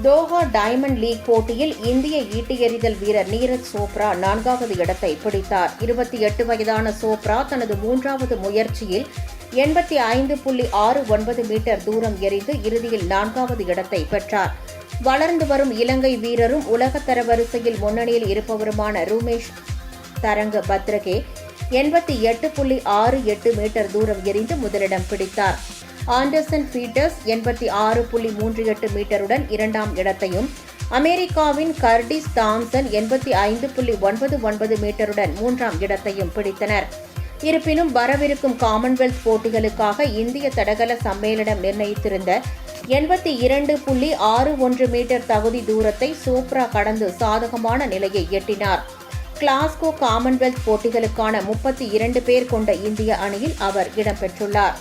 Doha diamond league போட்டியில் இந்திய ஈட்டி எறிதல் வீரர் நீரஜ் சோப்ரா 4வது இடத்தை பிடித்தார். 28 வயதான சோப்ரா தனது 3வது முயற்சியில் 85.69 மீட்டர் தூரம் எறிந்து இறுதியில் 4வது இடத்தை பெற்றார். வளர்ந்து வரும் இலங்கை வீரரும் உலக தரவரிசையில் முன்னணியில் இருப்பவருமான ரூமேஷ் தரங்க பத்ரகே 88.68 மீட்டர் தூரம் எறிந்து முதலிடம் பிடித்தார். ஆண்டர்சன் பீட்டர்ஸ் 86.38 மீட்டருடன் 2ஆம் இடத்தையும், அமெரிக்காவின் கர்டிஸ் தாம்சன் 85.99 மீட்டருடன் 3ஆம் இடத்தையும் பிடித்தனர். இருப்பினும் வரவிருக்கும் காமன்வெல்த் போட்டிகளுக்காக இந்திய தடகள சம்மேளனம் நிர்ணயித்திருந்த 82.61 மீட்டர் தகுதி தூரத்தை சோப்ரா கடந்து சாதகமான நிலையை எட்டினார். கிளாஸ்கோ காமன்வெல்த் போட்டிகளுக்கான 32 பேர் கொண்ட இந்திய அணியில் அவர் இடம்பெற்றுள்ளார்.